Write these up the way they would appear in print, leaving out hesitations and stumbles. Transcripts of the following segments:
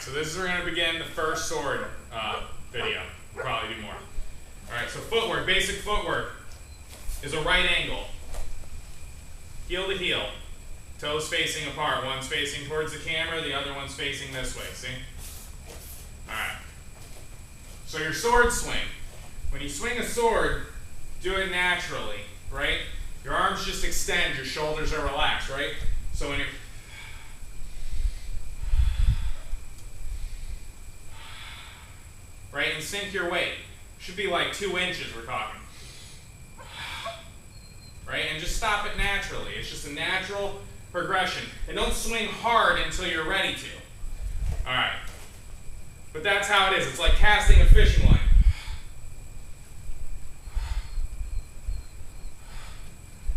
so this is where we're going to begin the first sword video. We'll probably do more. All right, so footwork, basic footwork is a right angle. Heel to heel. Toes facing apart. One's facing towards the camera, the other one's facing this way, see? All right. So your sword swing. When you swing a sword, do it naturally, right? Your arms just extend, your shoulders are relaxed, right? So when you're right, and sink your weight. Should be like 2 inches, we're talking. Right, and just stop it naturally. It's just a natural progression. And don't swing hard until you're ready to. All right. But that's how it is. It's like casting a fishing line.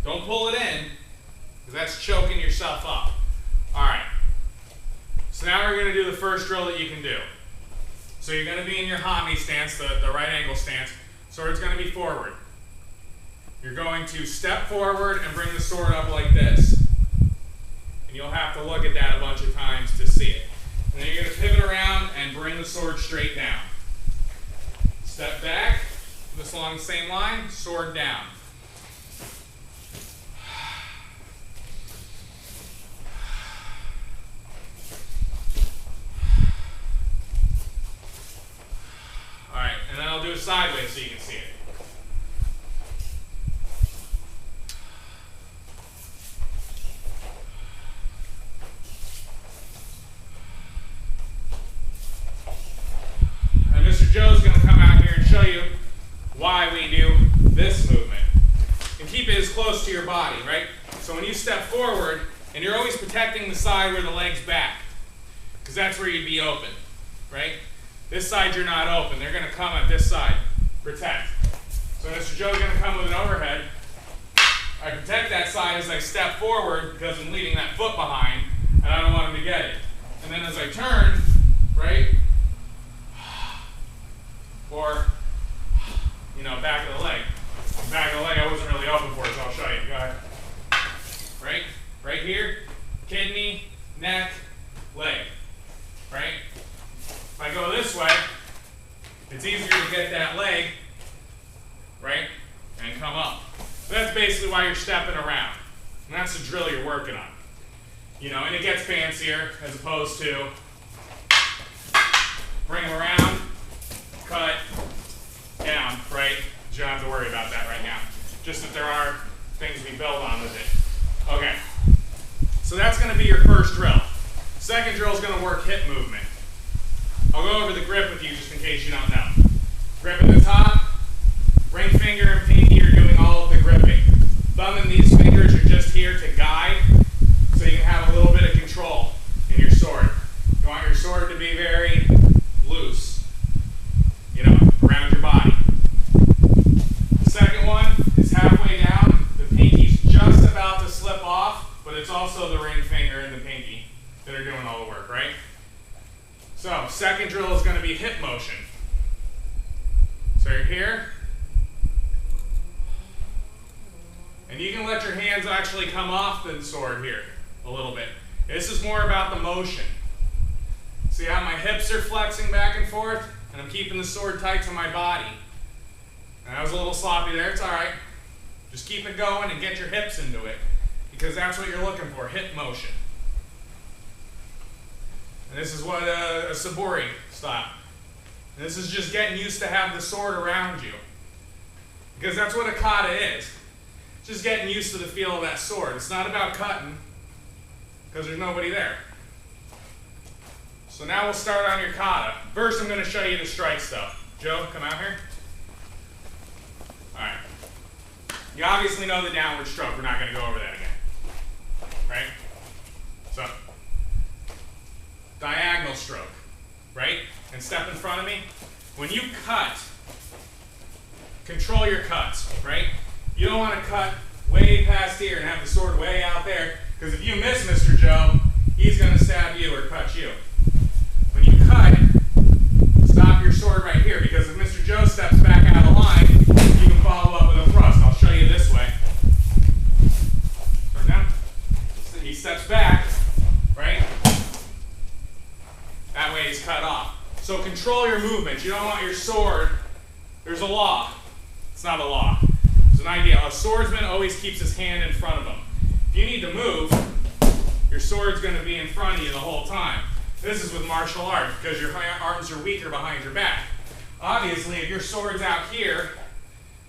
Don't pull it in, because that's choking yourself up. All right. So now we're going to do the first drill that you can do. So you're going to be in your hominy stance, the right angle stance. Sword's going to be forward. You're going to step forward and bring the sword up like this. And you'll have to look at that a bunch of times to see it. And then you're going to pivot around and bring the sword straight down. Step back, this along the same line, sword down. All right, and then I'll do it sideways so you can see it. And Mr. Joe's going to come out here and show you why we do this movement. And keep it as close to your body, right? So when you step forward, and you're always protecting the side where the leg's back, because that's where you'd be open, right? This side you're not open. They're going to come at this side. Protect. So Mr. Joe's going to come with an overhead. I protect that side as I step forward because I'm leaving that foot behind and I don't want him to get it. And then as I turn, right, or, you know, back of the leg. Back of the leg I wasn't really open for, so I'll show you. Go ahead. Right? Right here, kidney, neck, leg. Right? If I go this way, it's easier to get that leg, right, and come up. So that's basically why you're stepping around. And that's the drill you're working on. You know, and it gets fancier as opposed to bring them around, cut, down, right? You don't have to worry about that right now. Just that there are things we build on with it. Okay, so that's going to be your first drill. Second drill is going to work hip movement. I'll go over the grip with you just in case you don't know. Grip at the top, ring finger and pinky are doing all of the gripping. Thumb and these fingers are just here to guide so you can have a little bit of control in your sword. You want your sword to be very loose, you know, around your body. The second one is halfway down. The pinky's just about to slip off, but it's also the ring finger and the pinky that are doing all the work, right? So, second drill is going to be hip motion. So you're here. And you can let your hands actually come off the sword here a little bit. This is more about the motion. See how my hips are flexing back and forth? And I'm keeping the sword tight to my body. And that was a little sloppy there. It's all right. Just keep it going and get your hips into it. Because that's what you're looking for, hip motion. And this is what a saburi style. And this is just getting used to have the sword around you. Because that's what a kata is. Just getting used to the feel of that sword. It's not about cutting, because there's nobody there. So now we'll start on your kata. First I'm going to show you the strike stuff. Joe, come out here. Alright. You obviously know the downward stroke. We're not going to go over that again. Right? So, diagonal stroke, right? And step in front of me. When you cut, control your cuts, right? You don't want to cut way past here and have the sword way out there, because if you miss Mr. Joe, he's going to stab you or cut you. When you cut, stop your sword right here, because if Mr. Joe steps back out of line, you can follow up with a thrust. I'll show you this way. Turn down. He steps back, right? That way he's always cut off. So control your movements. You don't want your sword, there's a law. It's not a law. It's an idea. A swordsman always keeps his hand in front of him. If you need to move, your sword's going to be in front of you the whole time. This is with martial arts because your arms are weaker behind your back. Obviously, if your sword's out here,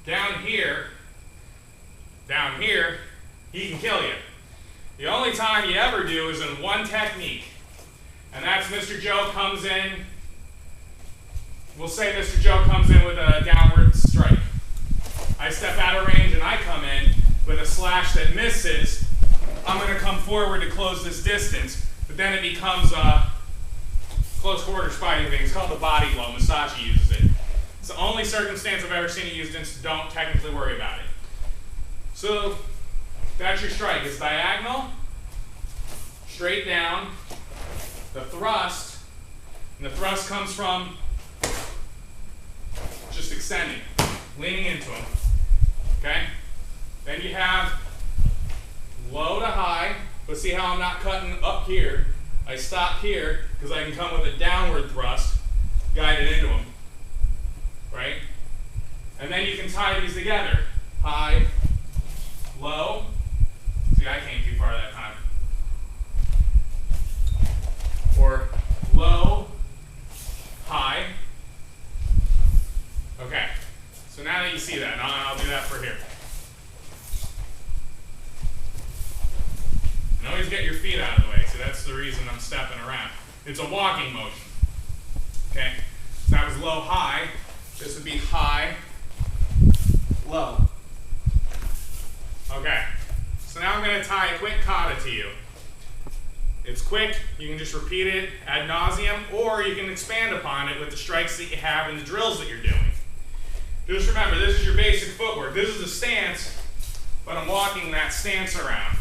down here, he can kill you. The only time you ever do is in one technique. And that's Mr. Joe comes in. We'll say Mr. Joe comes in with a downward strike. I step out of range and I come in with a slash that misses. I'm going to come forward to close this distance, but then it becomes a close quarters fighting thing. It's called the body blow. Masashi uses it. It's the only circumstance I've ever seen it used in, so don't technically worry about it. So that's your strike. It's diagonal, straight down, the thrust, and the thrust comes from just extending, leaning into him. Okay? Then you have low to high, but see how I'm not cutting up here. I stop here because I can come with a downward thrust, guide it into him. Right? And then you can tie these together. High, low. See, I came too far that time. Or low, high. Okay. So now that you see that, I'll do that for here. And always get your feet out of the way. So that's the reason I'm stepping around. It's a walking motion. Okay? So that was low, high. This would be high, low. Okay. So now I'm going to tie a quick kata to you. It's quick. You can just repeat it ad nauseum, or you can expand upon it with the strikes that you have and the drills that you're doing. Just remember, this is your basic footwork. This is the stance, but I'm walking that stance around.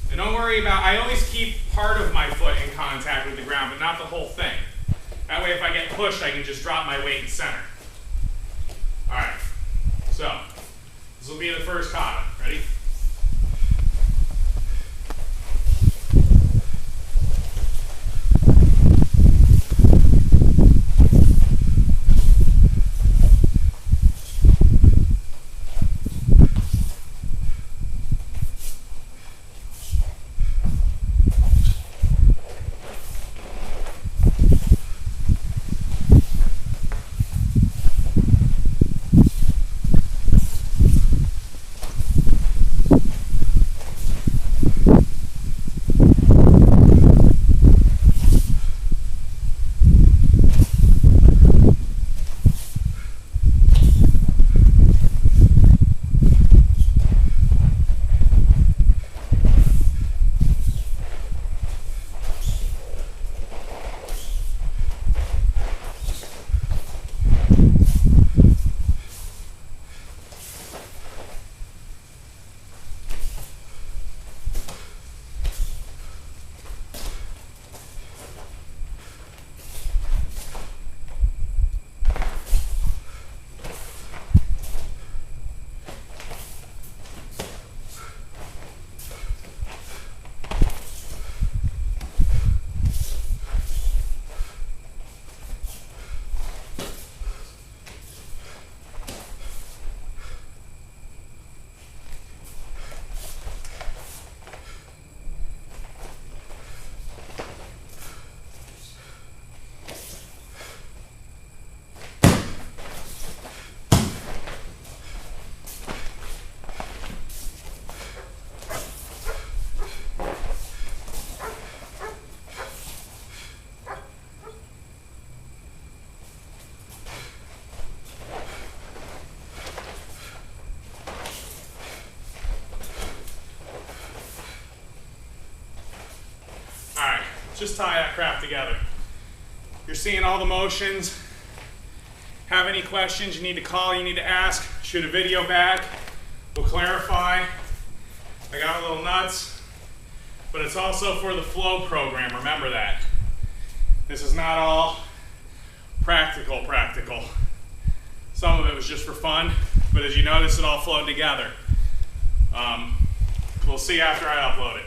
And don't worry about, I always keep part of my foot in contact with the ground, but not the whole thing. That way if I get pushed, I can just drop my weight in center. All right, so this will be the first kata. Ready? Just tie that crap together. You're seeing all the motions. Have any questions you need to call, you need to ask, shoot a video back. We'll clarify. I got a little nuts, but it's also for the flow program. Remember that. This is not all practical. Some of it was just for fun, but as you notice, it all flowed together. We'll see after I upload it.